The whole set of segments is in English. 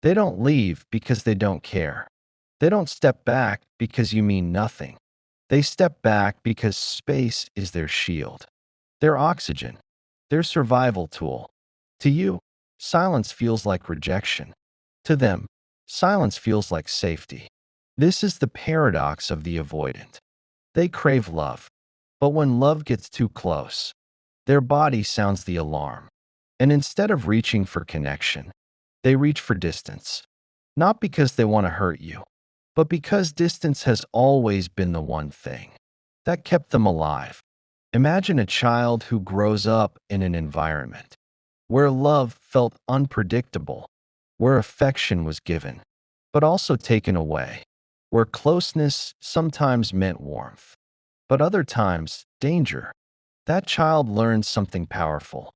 They don't leave because they don't care. They don't step back because you mean nothing. They step back because space is their shield, their oxygen, their survival tool. To you, silence feels like rejection. To them, silence feels like safety. This is the paradox of the avoidant. They crave love, but when love gets too close, their body sounds the alarm. And instead of reaching for connection, they reach for distance. Not because they want to hurt you, but because distance has always been the one thing that kept them alive. Imagine a child who grows up in an environment where love felt unpredictable, where affection was given, but also taken away, where closeness sometimes meant warmth, but other times danger. That child learns something powerful.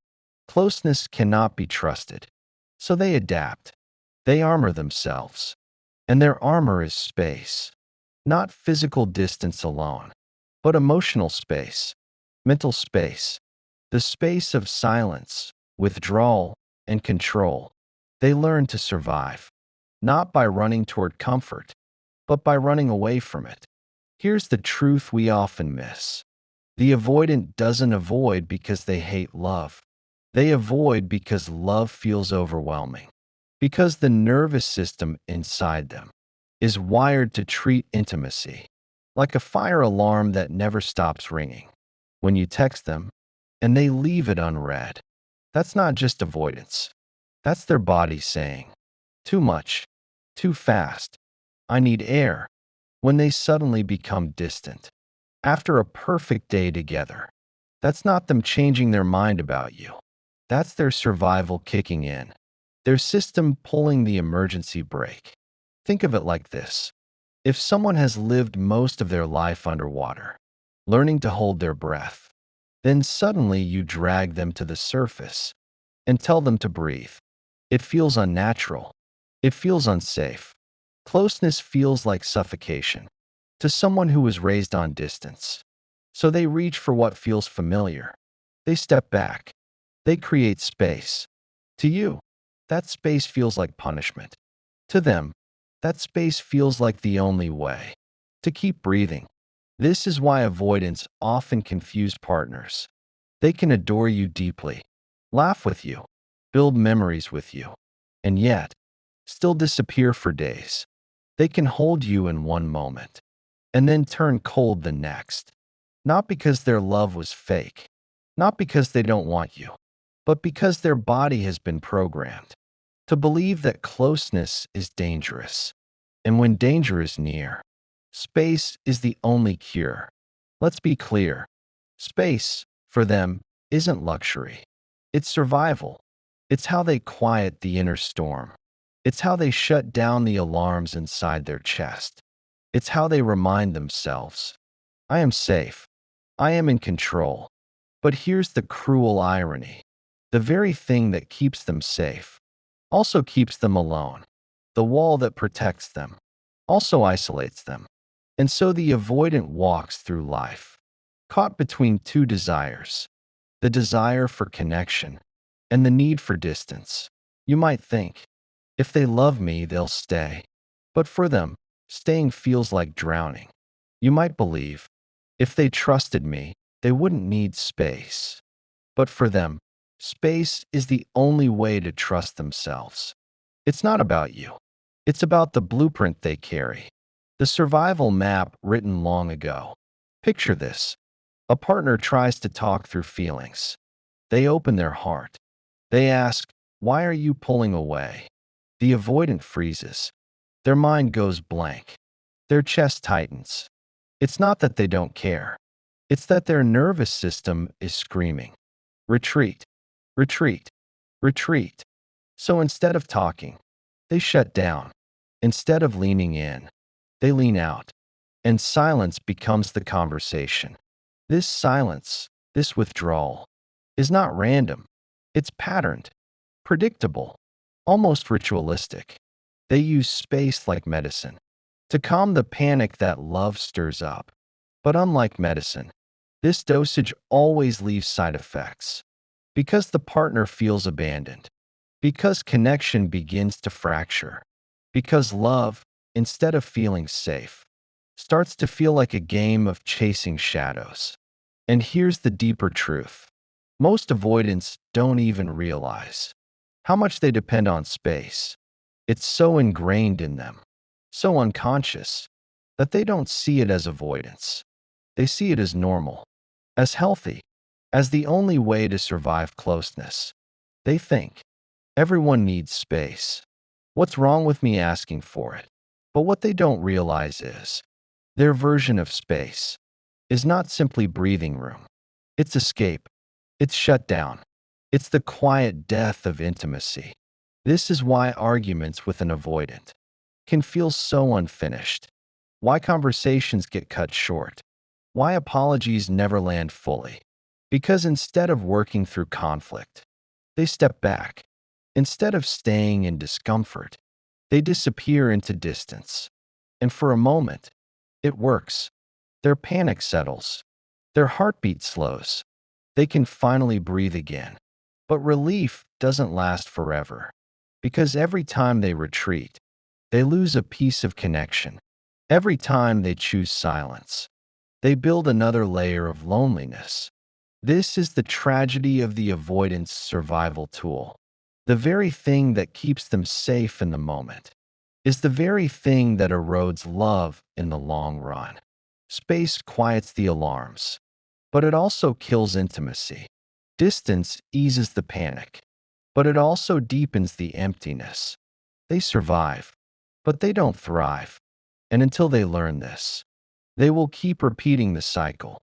Closeness cannot be trusted. So they adapt. They armor themselves. And their armor is space. Not physical distance alone, but emotional space, mental space, the space of silence, withdrawal, and control. They learn to survive, not by running toward comfort, but by running away from it. Here's the truth we often miss. The avoidant doesn't avoid because they hate love. They avoid because love feels overwhelming, because the nervous system inside them is wired to treat intimacy like a fire alarm that never stops ringing. When you text them and they leave it unread, that's not just avoidance. That's their body saying, too much, too fast, I need air, when they suddenly become distant. After a perfect day together, that's not them changing their mind about you. That's their survival kicking in, their system pulling the emergency brake. Think of it like this. If someone has lived most of their life underwater, learning to hold their breath, then suddenly you drag them to the surface and tell them to breathe. It feels unnatural. It feels unsafe. Closeness feels like suffocation to someone who was raised on distance. So they reach for what feels familiar. They step back. They create space. To you, that space feels like punishment. To them, that space feels like the only way to keep breathing. This is why avoidants often confuse partners. They can adore you deeply, laugh with you, build memories with you, and yet still disappear for days. They can hold you in one moment and then turn cold the next. Not because their love was fake, not because they don't want you, but because their body has been programmed to believe that closeness is dangerous. And when danger is near, space is the only cure. Let's be clear. Space, for them, isn't luxury. It's survival. It's how they quiet the inner storm. It's how they shut down the alarms inside their chest. It's how they remind themselves, I am safe. I am in control. But here's the cruel irony. The very thing that keeps them safe also keeps them alone. The wall that protects them also isolates them. And so the avoidant walks through life, caught between two desires, the desire for connection and the need for distance. You might think, if they love me, they'll stay. But for them, staying feels like drowning. You might believe, if they trusted me, they wouldn't need space. But for them, space is the only way to trust themselves. It's not about you. It's about the blueprint they carry, the survival map written long ago. Picture this. A partner tries to talk through feelings. They open their heart. They ask, why are you pulling away? The avoidant freezes. Their mind goes blank. Their chest tightens. It's not that they don't care. It's that their nervous system is screaming, retreat, retreat, retreat. So instead of talking, they shut down. Instead of leaning in, they lean out. And silence becomes the conversation. This silence, this withdrawal, is not random. It's patterned, predictable, almost ritualistic. They use space like medicine to calm the panic that love stirs up. But unlike medicine, this dosage always leaves side effects because the partner feels abandoned, Because connection begins to fracture. Because love, instead of feeling safe, starts to feel like a game of chasing shadows. And here's the deeper truth. Most avoidants don't even realize how much they depend on space. It's so ingrained in them, so unconscious, that they don't see it as avoidance. They see it as normal, as healthy, as the only way to survive closeness. They think, everyone needs space. What's wrong with me asking for it? But what they don't realize is, their version of space is not simply breathing room. It's escape. It's shut down. It's the quiet death of intimacy. This is why arguments with an avoidant can feel so unfinished, why conversations get cut short, why apologies never land fully. Because instead of working through conflict, they step back. Instead of staying in discomfort, they disappear into distance. And for a moment, it works. Their panic settles. Their heartbeat slows. They can finally breathe again. But relief doesn't last forever, because every time they retreat, they lose a piece of connection. Every time they choose silence, they build another layer of loneliness. This is the tragedy of the avoidance survival tool. The very thing that keeps them safe in the moment is the very thing that erodes love in the long run. Space quiets the alarms, but it also kills intimacy. Distance eases the panic, but it also deepens the emptiness. They survive, but they don't thrive. And until they learn this, they will keep repeating the cycle,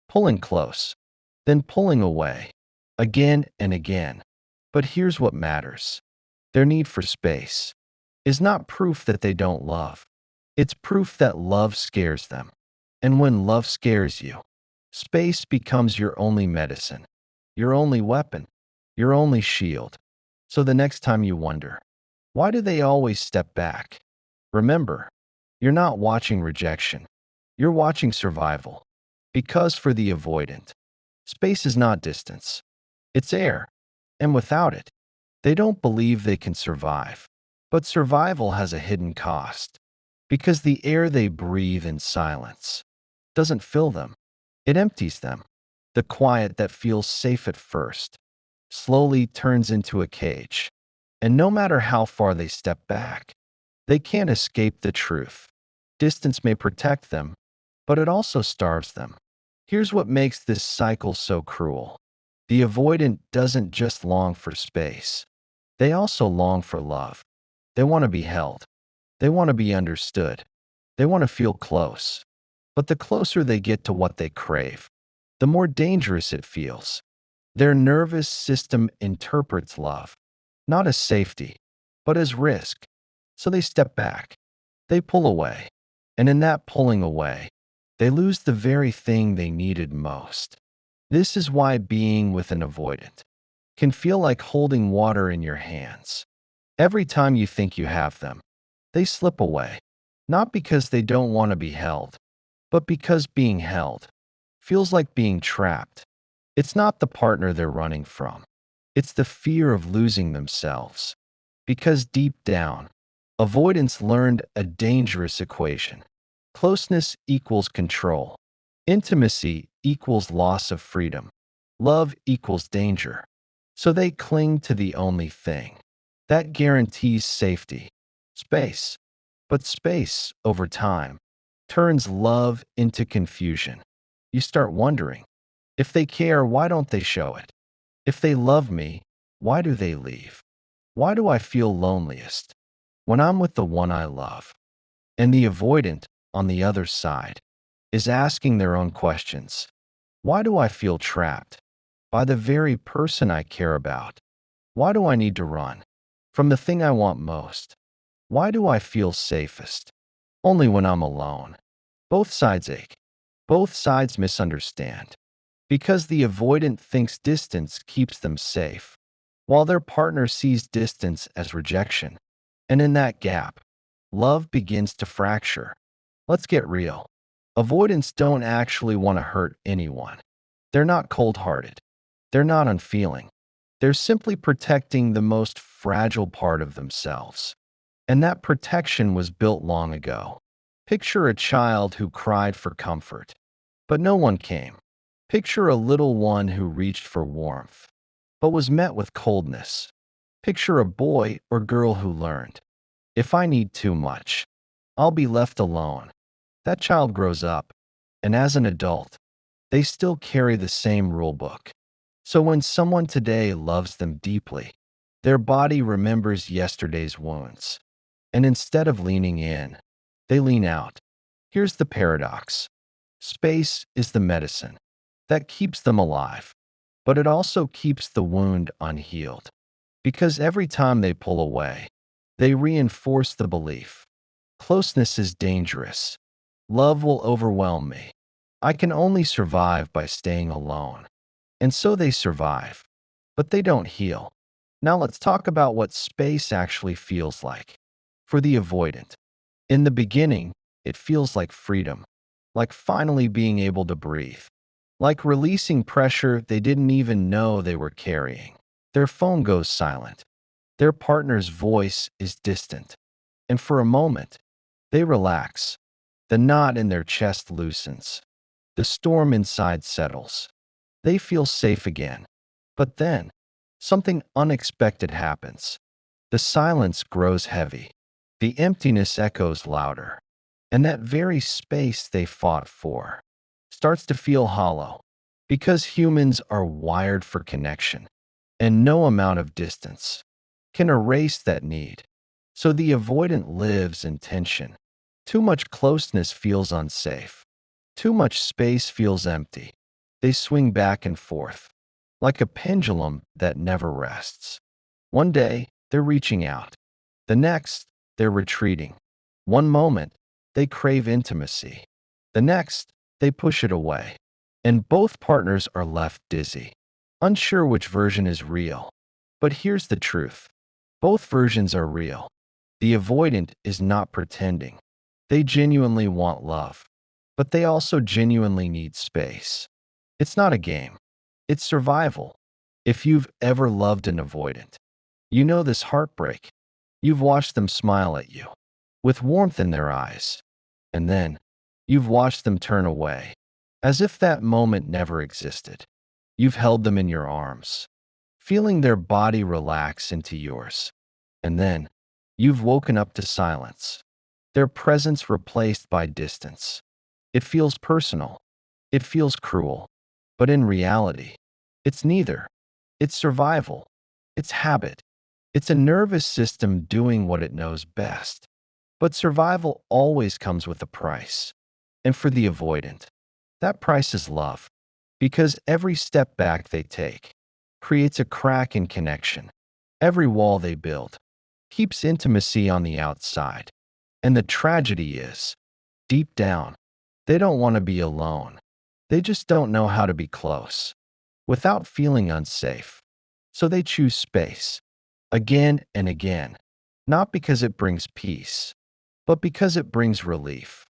pulling close, then pulling away, again and again. But here's what matters. Their need for space is not proof that they don't love. It's proof that love scares them. And when love scares you, space becomes your only medicine, your only weapon, your only shield. So the next time you wonder, why do they always step back? Remember, you're not watching rejection. You're watching survival. Because for the avoidant, space is not distance. It's air. And without it, they don't believe they can survive. But survival has a hidden cost. Because the air they breathe in silence doesn't fill them. It empties them. The quiet that feels safe at first slowly turns into a cage. And no matter how far they step back, they can't escape the truth. Distance may protect them, but it also starves them. Here's what makes this cycle so cruel. The avoidant doesn't just long for space. They also long for love. They want to be held. They want to be understood. They want to feel close. But the closer they get to what they crave, the more dangerous it feels. Their nervous system interprets love, not as safety, but as risk. So they step back. They pull away. And in that pulling away, they lose the very thing they needed most. This is why being with an avoidant can feel like holding water in your hands. Every time you think you have them, they slip away. Not because they don't want to be held, but because being held feels like being trapped. It's not the partner they're running from. It's the fear of losing themselves. Because deep down, avoidance learned a dangerous equation. Closeness equals control. Intimacy equals loss of freedom. Love equals danger. So they cling to the only thing that guarantees safety, space. But space, over time, turns love into confusion. You start wondering, if they care, why don't they show it? If they love me, why do they leave? Why do I feel loneliest when I'm with the one I love? And the avoidant, on the other side, is asking their own questions. Why do I feel trapped by the very person I care about? Why do I need to run from the thing I want most? Why do I feel safest only when I'm alone? Both sides ache. Both sides misunderstand. Because the avoidant thinks distance keeps them safe, while their partner sees distance as rejection. And in that gap, love begins to fracture. Let's get real. Avoidants don't actually want to hurt anyone. They're not cold-hearted. They're not unfeeling. They're simply protecting the most fragile part of themselves. And that protection was built long ago. Picture a child who cried for comfort, but no one came. Picture a little one who reached for warmth, but was met with coldness. Picture a boy or girl who learned, if I need too much, I'll be left alone. That child grows up, and as an adult, they still carry the same rulebook. So when someone today loves them deeply, their body remembers yesterday's wounds. And instead of leaning in, they lean out. Here's the paradox. Space is the medicine that keeps them alive, but it also keeps the wound unhealed. Because every time they pull away, they reinforce the belief. Closeness is dangerous. Love will overwhelm me. I can only survive by staying alone. And so they survive, but they don't heal. Now let's talk about what space actually feels like. For the avoidant, in the beginning, it feels like freedom, like finally being able to breathe, like releasing pressure they didn't even know they were carrying. Their phone goes silent. Their partner's voice is distant. And for a moment, they relax. The knot in their chest loosens. The storm inside settles. They feel safe again. But then, something unexpected happens. The silence grows heavy. The emptiness echoes louder. And that very space they fought for starts to feel hollow. Because humans are wired for connection, and no amount of distance can erase that need. So the avoidant lives in tension. Too much closeness feels unsafe. Too much space feels empty. They swing back and forth, like a pendulum that never rests. One day, they're reaching out. The next, they're retreating. One moment, they crave intimacy. The next, they push it away. And both partners are left dizzy, unsure which version is real. But here's the truth. Both versions are real. The avoidant is not pretending. They genuinely want love, but they also genuinely need space. It's not a game. It's survival. If you've ever loved an avoidant, you know this heartbreak. You've watched them smile at you, with warmth in their eyes. And then, you've watched them turn away, as if that moment never existed. You've held them in your arms, feeling their body relax into yours. And then, you've woken up to silence, their presence replaced by distance. It feels personal. It feels cruel. But in reality, it's neither. It's survival. It's habit. It's a nervous system doing what it knows best. But survival always comes with a price. And for the avoidant, that price is love. Because every step back they take creates a crack in connection. Every wall they build keeps intimacy on the outside. And the tragedy is, deep down, they don't want to be alone. They just don't know how to be close without feeling unsafe. So they choose space again and again, not because it brings peace, but because it brings relief,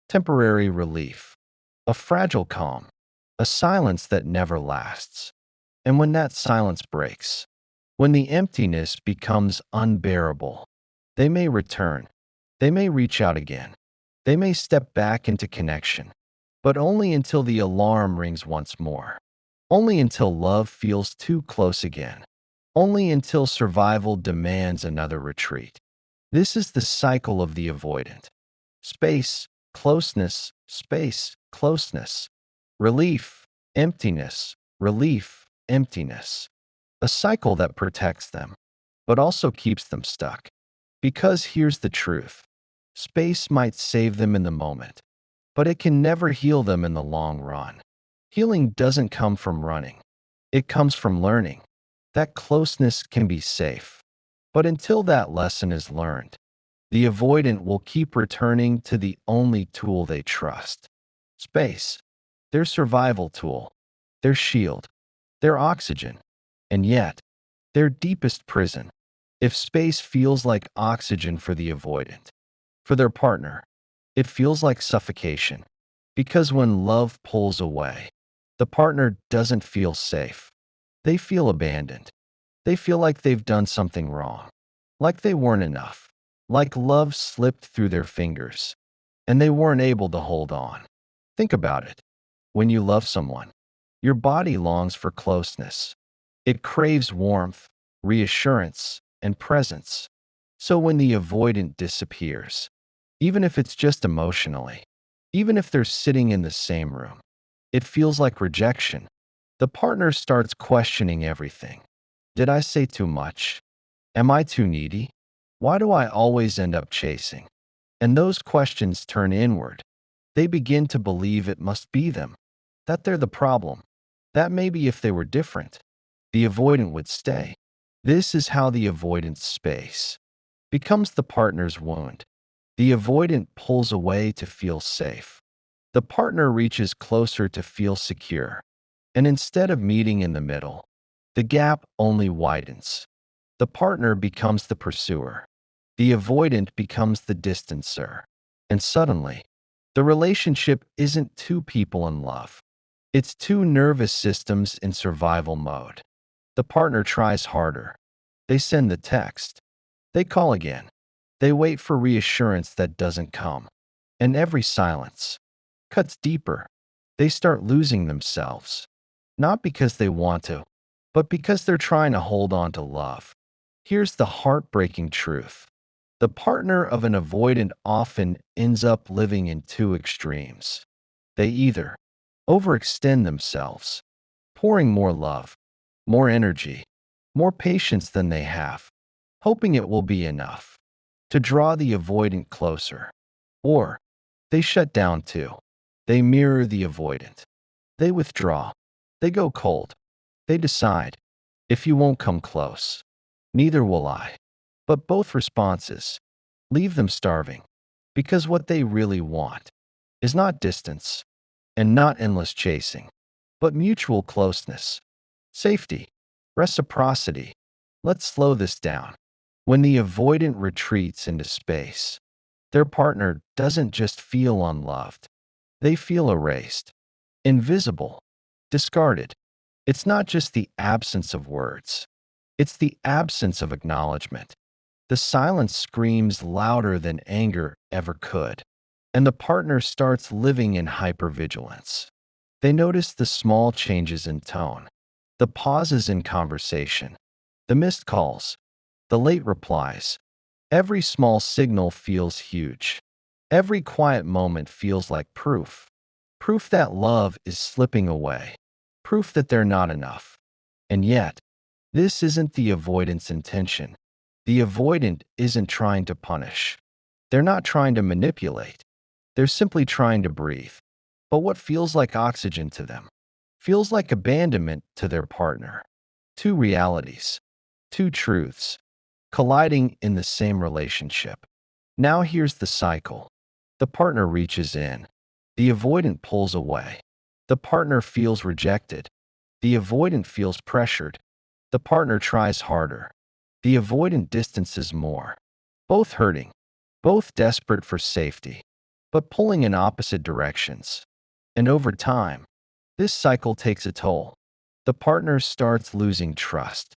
temporary relief, a fragile calm, a silence that never lasts. And when that silence breaks, when the emptiness becomes unbearable, they may return. They may reach out again. They may step back into connection, but only until the alarm rings once more. Only until love feels too close again. Only until survival demands another retreat. This is the cycle of the avoidant. Space, closeness, space, closeness. Relief, emptiness, relief, emptiness. A cycle that protects them, but also keeps them stuck. Because here's the truth. Space might save them in the moment, but it can never heal them in the long run. Healing doesn't come from running. It comes from learning. That closeness can be safe. But until that lesson is learned, the avoidant will keep returning to the only tool they trust. Space. Their survival tool. Their shield. Their oxygen. And yet, their deepest prison. If space feels like oxygen for the avoidant, for their partner, it feels like suffocation. Because when love pulls away, the partner doesn't feel safe. They feel abandoned. They feel like they've done something wrong, like they weren't enough, like love slipped through their fingers, and they weren't able to hold on. Think about it. When you love someone, your body longs for closeness. It craves warmth, reassurance, and presence. So when the avoidant disappears, even if it's just emotionally, even if they're sitting in the same room, it feels like rejection. The partner starts questioning everything. Did I say too much? Am I too needy? Why do I always end up chasing? And those questions turn inward. They begin to believe it must be them, that they're the problem, that maybe if they were different, the avoidant would stay. This is how the avoidant space becomes the partner's wound. The avoidant pulls away to feel safe. The partner reaches closer to feel secure. And instead of meeting in the middle, the gap only widens. The partner becomes the pursuer. The avoidant becomes the distancer. And suddenly, the relationship isn't two people in love. It's two nervous systems in survival mode. The partner tries harder. They send the text. They call again. They wait for reassurance that doesn't come. And every silence cuts deeper. They start losing themselves. Not because they want to, but because they're trying to hold on to love. Here's the heartbreaking truth. The partner of an avoidant often ends up living in two extremes. They either overextend themselves, pouring more love, more energy, more patience than they have, hoping it will be enough to draw the avoidant closer, or they shut down too. They mirror the avoidant. They withdraw. They go cold. They decide, if you won't come close, neither will I. But both responses leave them starving, because what they really want is not distance and not endless chasing, but mutual closeness, safety, reciprocity. Let's slow this down. When the avoidant retreats into space, their partner doesn't just feel unloved, they feel erased, invisible, discarded. It's not just the absence of words, it's the absence of acknowledgement. The silence screams louder than anger ever could, and the partner starts living in hypervigilance. They notice the small changes in tone, the pauses in conversation, the missed calls, the late replies. Every small signal feels huge. Every quiet moment feels like proof. Proof that love is slipping away. Proof that they're not enough. And yet, this isn't the avoidant's intention. The avoidant isn't trying to punish. They're not trying to manipulate. They're simply trying to breathe. But what feels like oxygen to them feels like abandonment to their partner. Two realities, two truths, colliding in the same relationship. Now here's the cycle. The partner reaches in. The avoidant pulls away. The partner feels rejected. The avoidant feels pressured. The partner tries harder. The avoidant distances more. Both hurting, both desperate for safety, but pulling in opposite directions. And over time, this cycle takes a toll. The partner starts losing trust,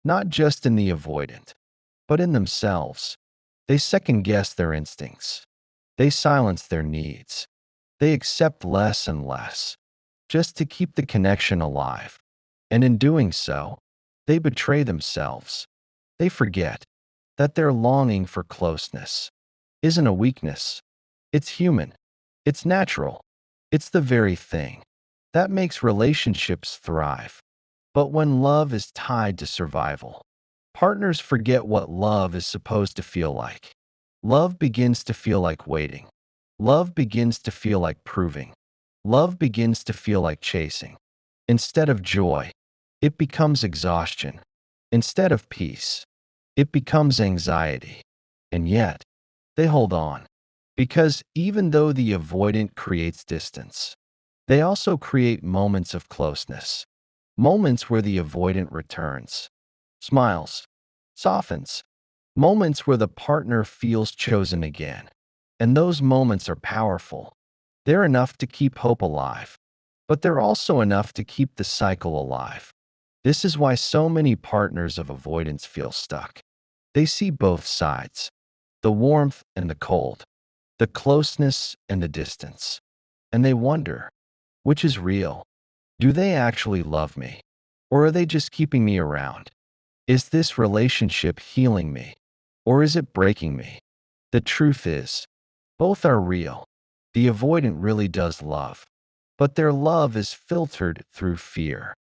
not just in the avoidant, but in themselves. They second-guess their instincts. They silence their needs. They accept less and less, just to keep the connection alive. And in doing so, they betray themselves. They forget that their longing for closeness isn't a weakness. It's human. It's natural. It's the very thing that makes relationships thrive. But when love is tied to survival, partners forget what love is supposed to feel like. Love begins to feel like waiting. Love begins to feel like proving. Love begins to feel like chasing. Instead of joy, it becomes exhaustion. Instead of peace, it becomes anxiety. And yet, they hold on. Because even though the avoidant creates distance, they also create moments of closeness. Moments where the avoidant returns, smiles, softens. Moments where the partner feels chosen again. And those moments are powerful. They're enough to keep hope alive, but they're also enough to keep the cycle alive. This is why so many partners of avoidance feel stuck. They see both sides, the warmth and the cold, the closeness and the distance. And they wonder, which is real? Do they actually love me? Or are they just keeping me around? Is this relationship healing me? Or is it breaking me? The truth is, both are real. The avoidant really does love, but their love is filtered through fear.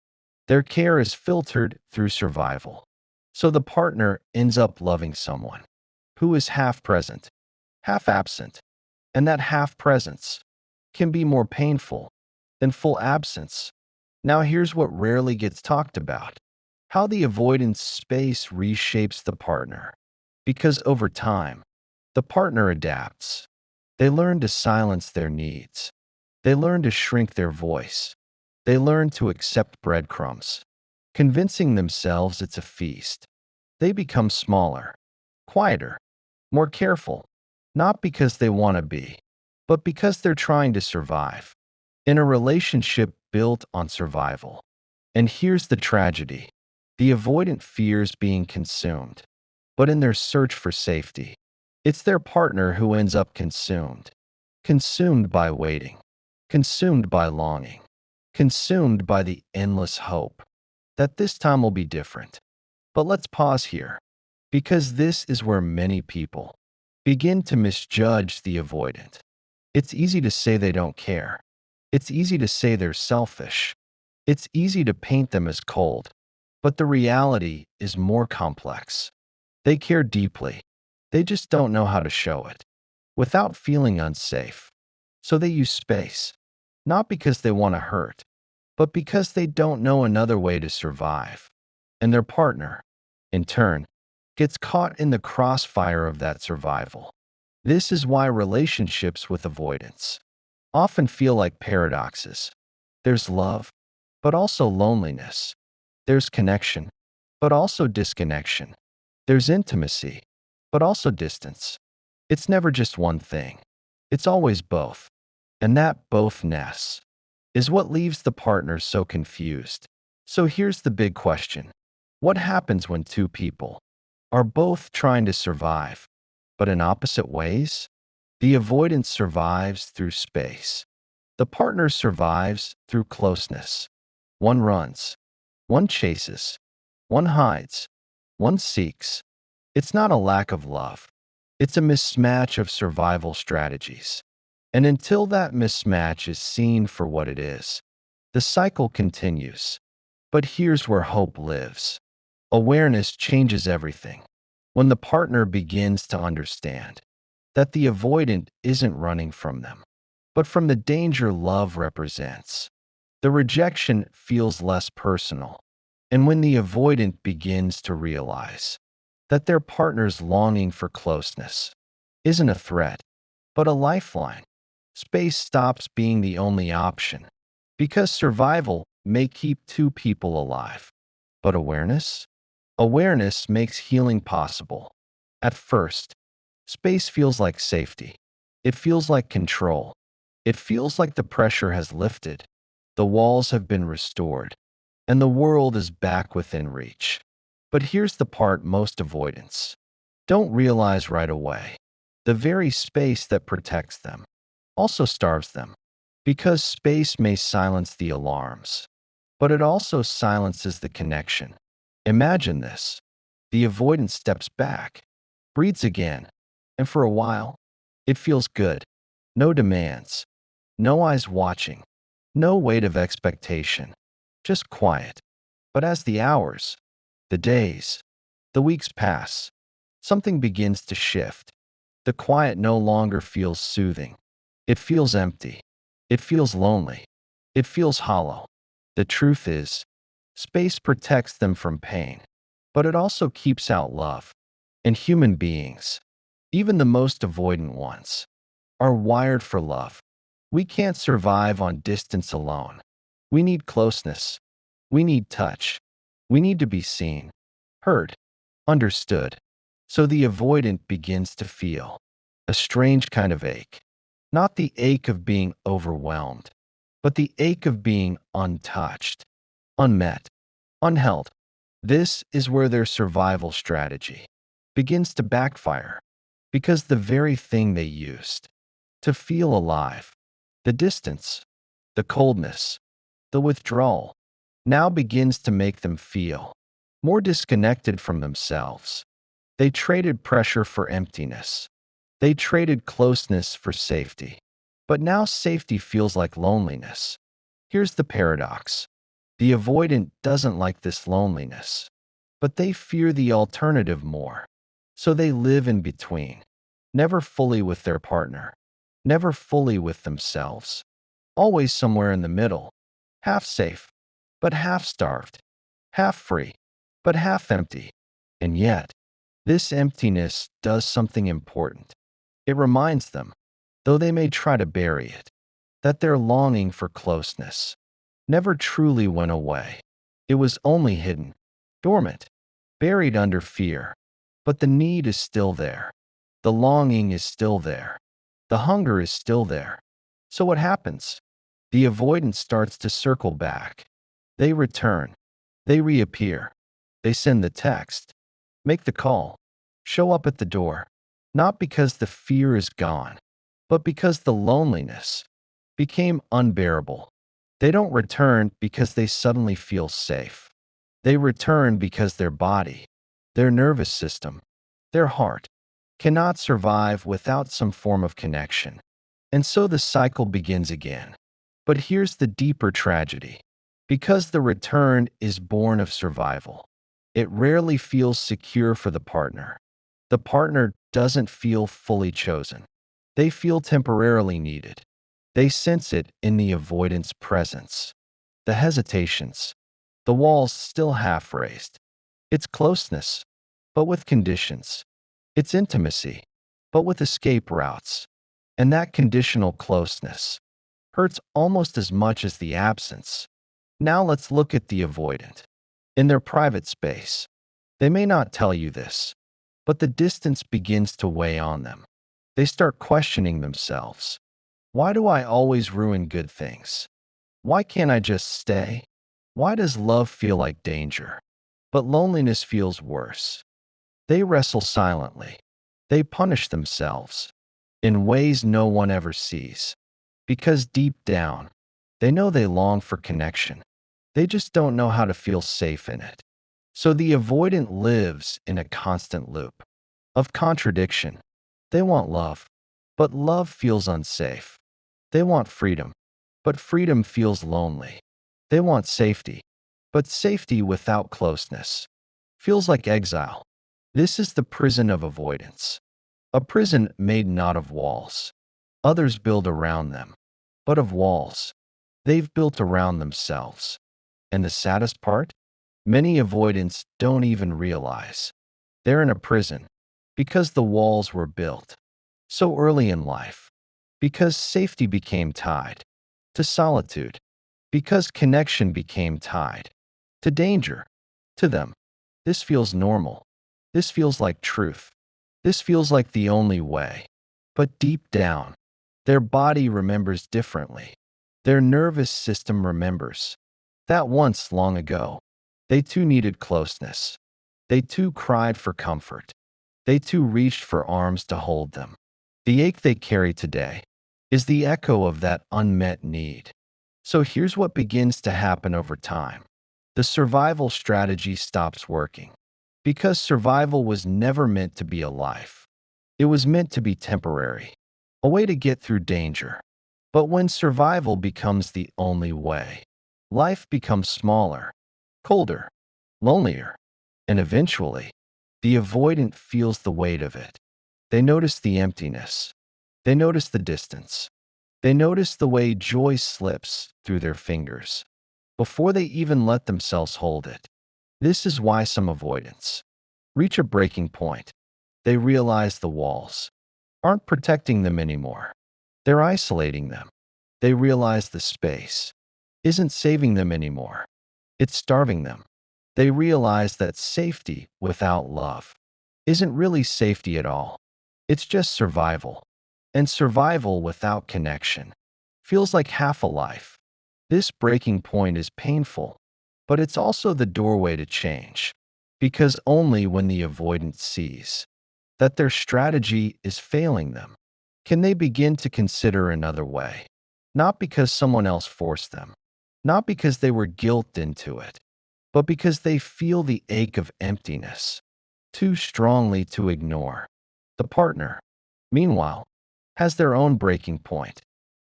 Their care is filtered through survival. So the partner ends up loving someone who is half present, half absent, and that half presence can be more painful than full absence. Now, here's what rarely gets talked about: how the avoidance space reshapes the partner. Because over time, the partner adapts. They learn to silence their needs. They learn to shrink their voice. They learn to accept breadcrumbs, convincing themselves it's a feast. They become smaller, quieter, more careful, not because they want to be, but because they're trying to survive in a relationship built on survival. And here's the tragedy: the avoidant fears being consumed, but in their search for safety, it's their partner who ends up consumed. Consumed by waiting, consumed by longing, consumed by the endless hope that this time will be different. But let's pause here, because this is where many people begin to misjudge the avoidant. It's easy to say they don't care. It's easy to say they're selfish. It's easy to paint them as cold. But the reality is more complex. They care deeply. They just don't know how to show it without feeling unsafe. So they use space, not because they want to hurt, but because they don't know another way to survive. And their partner, in turn, gets caught in the crossfire of that survival. This is why relationships with avoidance often feel like paradoxes. There's love, but also loneliness. There's connection, but also disconnection. There's intimacy, but also distance. It's never just one thing. It's always both. And that bothness is what leaves the partner so confused. So here's the big question: what happens when two people are both trying to survive, but in opposite ways? The avoidance survives through space. The partner survives through closeness. One runs, one chases, one hides, one seeks. It's not a lack of love. It's a mismatch of survival strategies. And until that mismatch is seen for what it is, the cycle continues. But here's where hope lives. Awareness changes everything. When the partner begins to understand that the avoidant isn't running from them, but from the danger love represents, the rejection feels less personal. And when the avoidant begins to realize that their partner's longing for closeness isn't a threat, but a lifeline, space stops being the only option, because survival may keep two people alive. But awareness? Awareness makes healing possible. At first, space feels like safety. It feels like control. It feels like the pressure has lifted, the walls have been restored, and the world is back within reach. But here's the part most avoidants don't realize right away: the very space that protects them also starves them. Because space may silence the alarms, but it also silences the connection. Imagine this: the avoidant steps back, breathes again, and for a while, it feels good. No demands, no eyes watching, no weight of expectation, just quiet. But as the hours, the days, the weeks pass, something begins to shift. The quiet no longer feels soothing. It feels empty. It feels lonely. It feels hollow. The truth is, space protects them from pain, but it also keeps out love. And human beings, even the most avoidant ones, are wired for love. We can't survive on distance alone. We need closeness. We need touch. We need to be seen, heard, understood. So the avoidant begins to feel a strange kind of ache. Not the ache of being overwhelmed, but the ache of being untouched, unmet. unheld. This is where their survival strategy begins to backfire because the very thing they used to feel alive, the distance, the coldness, the withdrawal, now begins to make them feel more disconnected from themselves. They traded pressure for emptiness. They traded closeness for safety. But now safety feels like loneliness. Here's the paradox. The avoidant doesn't like this loneliness, but they fear the alternative more. So they live in between, never fully with their partner, never fully with themselves, always somewhere in the middle, half safe, but half starved, half free, but half empty. And yet, this emptiness does something important. It reminds them, though they may try to bury it, that their longing for closeness never truly went away. It was only hidden, dormant, buried under fear. But the need is still there. The longing is still there. The hunger is still there. So what happens? The avoidance starts to circle back. They return. They reappear. They send the text, make the call, show up at the door, not because the fear is gone, but because the loneliness became unbearable. They don't return because they suddenly feel safe. They return because their body, their nervous system, their heart cannot survive without some form of connection. And so the cycle begins again. But here's the deeper tragedy. Because the return is born of survival, it rarely feels secure for the partner. The partner doesn't feel fully chosen. They feel temporarily needed. They sense it in the avoidance presence, the hesitations, the walls still half raised. It's closeness, but with conditions. It's intimacy, but with escape routes. And that conditional closeness hurts almost as much as the absence. Now let's look at the avoidant. In their private space, they may not tell you this, but the distance begins to weigh on them. They start questioning themselves. Why do I always ruin good things? Why can't I just stay? Why does love feel like danger, but loneliness feels worse? They wrestle silently. They punish themselves in ways no one ever sees. Because deep down, they know they long for connection. They just don't know how to feel safe in it. So the avoidant lives in a constant loop of contradiction. They want love, but love feels unsafe. They want freedom, but freedom feels lonely. They want safety, but safety without closeness feels like exile. This is the prison of avoidance, a prison made not of walls. Others build around them, but of walls they've built around themselves. And the saddest part? Many avoidants don't even realize they're in a prison because the walls were built so early in life, because safety became tied to solitude, because connection became tied to danger. To them, this feels normal. This feels like truth. This feels like the only way. But deep down, their body remembers differently. Their nervous system remembers that once long ago, they too needed closeness. They too cried for comfort. They too reached for arms to hold them. The ache they carry today is the echo of that unmet need. So here's what begins to happen over time. The survival strategy stops working because survival was never meant to be a life. It was meant to be temporary, a way to get through danger. But when survival becomes the only way, life becomes smaller, colder, lonelier, and eventually, the avoidant feels the weight of it. They notice the emptiness. They notice the distance. They notice the way joy slips through their fingers before they even let themselves hold it. This is why some avoidants reach a breaking point. They realize the walls aren't protecting them anymore. They're isolating them. They realize the space isn't saving them anymore. It's starving them. They realize that safety without love isn't really safety at all. It's just survival. And survival without connection feels like half a life. This breaking point is painful, but it's also the doorway to change. Because only when the avoidant sees that their strategy is failing them can they begin to consider another way. Not because someone else forced them, not because they were guilted into it, but because they feel the ache of emptiness too strongly to ignore. The partner, meanwhile, has their own breaking point.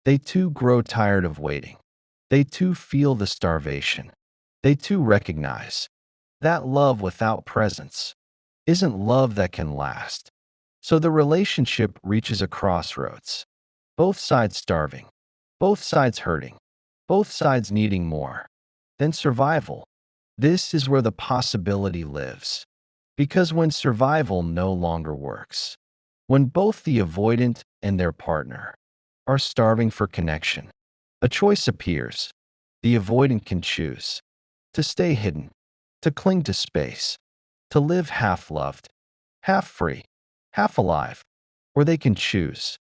They too grow tired of waiting. They too feel the starvation. They too recognize that love without presence isn't love that can last. So the relationship reaches a crossroads. Both sides starving, both sides hurting, both sides needing more. Then survival. This is where the possibility lives. Because when survival no longer works, when both the avoidant and their partner are starving for connection, a choice appears. The avoidant can choose to stay hidden, to cling to space, to live half loved, half free, half alive, or they can choose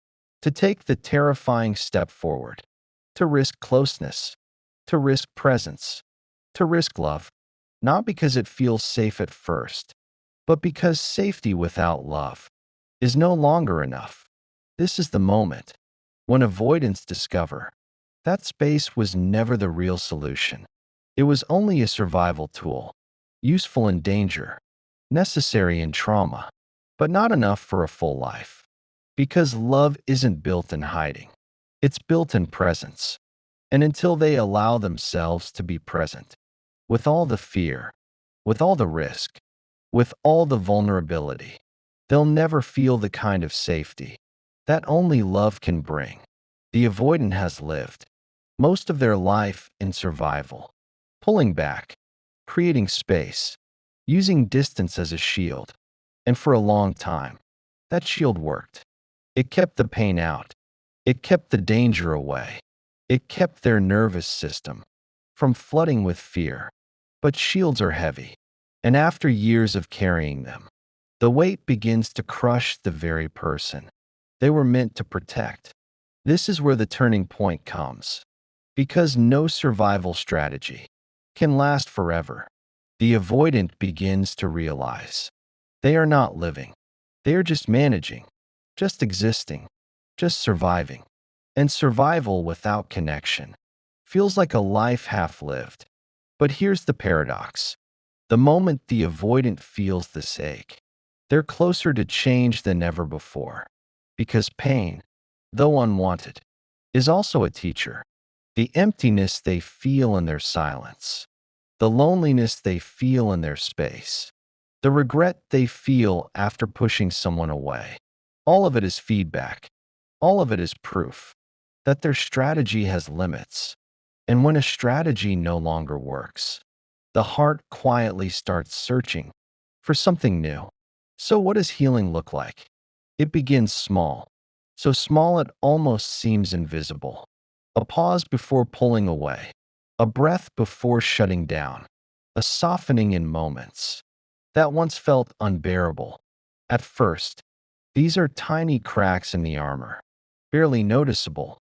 to take the terrifying step forward, to risk closeness, to risk presence, to risk love, not because it feels safe at first, but because safety without love is no longer enough. This is the moment when avoidants discover that space was never the real solution. It was only a survival tool, useful in danger, necessary in trauma, but not enough for a full life. Because love isn't built in hiding, it's built in presence. And until they allow themselves to be present, with all the fear, with all the risk, with all the vulnerability, they'll never feel the kind of safety that only love can bring. The avoidant has lived most of their life in survival, pulling back, creating space, using distance as a shield. And for a long time, that shield worked. It kept the pain out. It kept the danger away. It kept their nervous system from flooding with fear. But shields are heavy, and after years of carrying them, the weight begins to crush the very person they were meant to protect. This is where the turning point comes. Because no survival strategy can last forever, the avoidant begins to realize they are not living. They are just managing, just existing, just surviving. And survival without connection feels like a life half lived. But here's the paradox. The moment the avoidant feels this ache, they're closer to change than ever before. Because pain, though unwanted, is also a teacher. The emptiness they feel in their silence, the loneliness they feel in their space, the regret they feel after pushing someone away. All of it is feedback. All of it is proof that their strategy has limits. And when a strategy no longer works, the heart quietly starts searching for something new. So what does healing look like? It begins small, so small it almost seems invisible. A pause before pulling away, a breath before shutting down, a softening in moments that once felt unbearable. At first, these are tiny cracks in the armor, barely noticeable,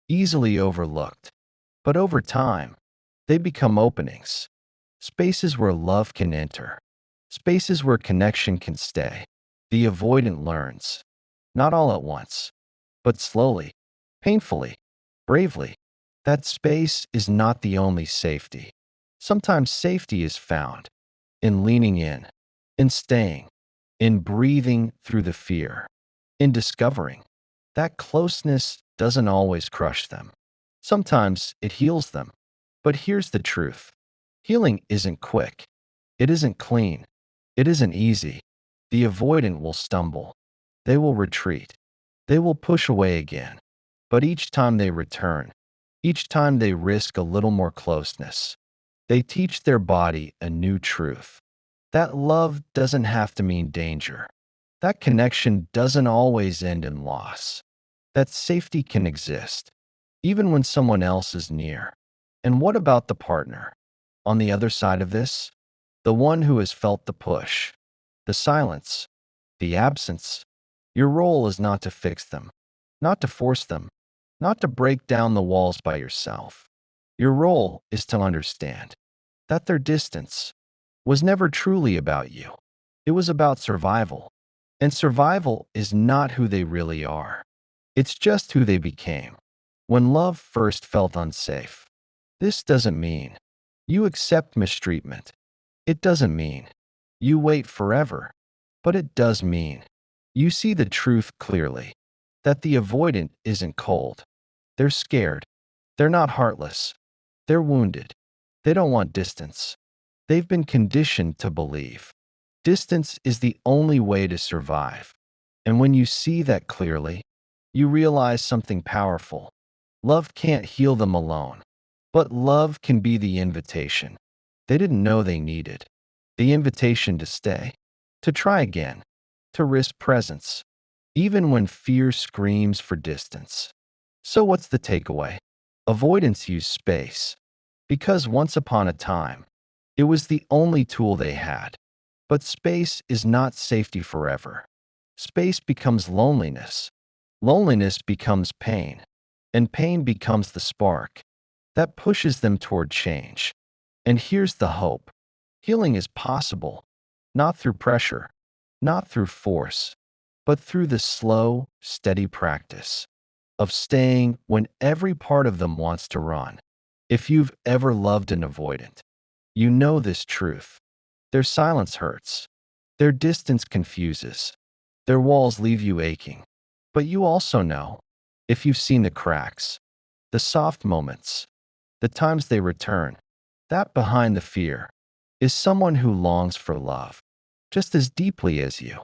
easily overlooked. But over time, they become openings, spaces where love can enter, spaces where connection can stay. The avoidant learns, not all at once, but slowly, painfully, bravely, that space is not the only safety. Sometimes safety is found in leaning in staying, in breathing through the fear, in discovering that closeness doesn't always crush them. Sometimes it heals them. But here's the truth. Healing isn't quick. It isn't clean. It isn't easy. The avoidant will stumble. They will retreat. They will push away again. But each time they return, each time they risk a little more closeness, they teach their body a new truth. That love doesn't have to mean danger. That connection doesn't always end in loss. That safety can exist, even when someone else is near. And what about the partner? On the other side of this, the one who has felt the push, the silence, the absence. Your role is not to fix them, not to force them, not to break down the walls by yourself. Your role is to understand that their distance was never truly about you. It was about survival. And survival is not who they really are. It's just who they became when love first felt unsafe. This doesn't mean you accept mistreatment. It doesn't mean you wait forever. But it does mean you see the truth clearly, that the avoidant isn't cold. They're scared. They're not heartless. They're wounded. They don't want distance. They've been conditioned to believe distance is the only way to survive. And when you see that clearly, you realize something powerful. Love can't heal them alone, but love can be the invitation they didn't know they needed. The invitation to stay, to try again, to risk presence, even when fear screams for distance. So what's the takeaway? Avoidants use space because once upon a time, it was the only tool they had. But space is not safety forever. Space becomes loneliness. Loneliness becomes pain. And pain becomes the spark that pushes them toward change. And here's the hope. Healing is possible, not through pressure, not through force, but through the slow, steady practice of staying when every part of them wants to run. If you've ever loved an avoidant, you know this truth. Their silence hurts. Their distance confuses. Their walls leave you aching. But you also know, if you've seen the cracks, the soft moments, the times they return, that behind the fear is someone who longs for love just as deeply as you.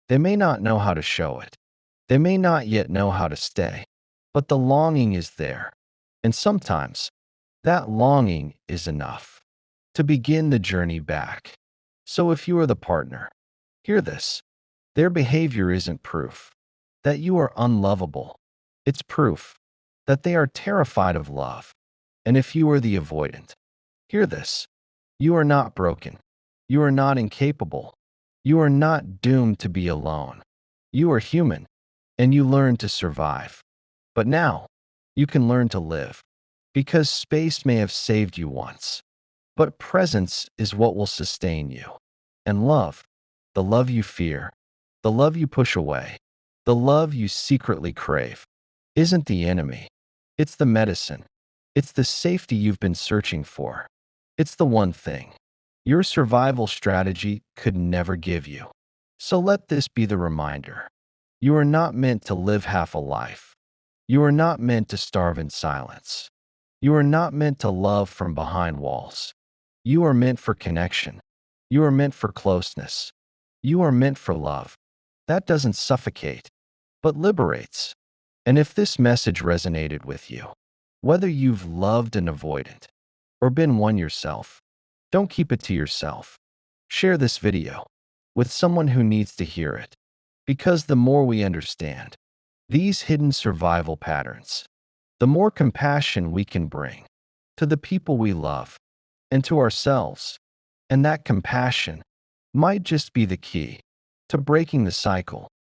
They may not know how to show it. They may not yet know how to stay, but the longing is there. And sometimes that longing is enough to begin the journey back. So if you are the partner, hear this. Their behavior isn't proof that you are unlovable. It's proof that they are terrified of love. And if you are the avoidant, hear this. You are not broken. You are not incapable. You are not doomed to be alone. You are human, and you learn to survive. But now, you can learn to live, because space may have saved you once, but presence is what will sustain you. And love, the love you fear, the love you push away, the love you secretly crave, isn't the enemy. It's the medicine. It's the safety you've been searching for. It's the one thing your survival strategy could never give you. So let this be the reminder. You are not meant to live half a life. You are not meant to starve in silence. You are not meant to love from behind walls. You are meant for connection. You are meant for closeness. You are meant for love. That doesn't suffocate, but liberates. And if this message resonated with you, whether you've loved an avoidant or been one yourself, don't keep it to yourself. Share this video with someone who needs to hear it. Because the more we understand these hidden survival patterns, the more compassion we can bring to the people we love and to ourselves. And that compassion might just be the key to breaking the cycle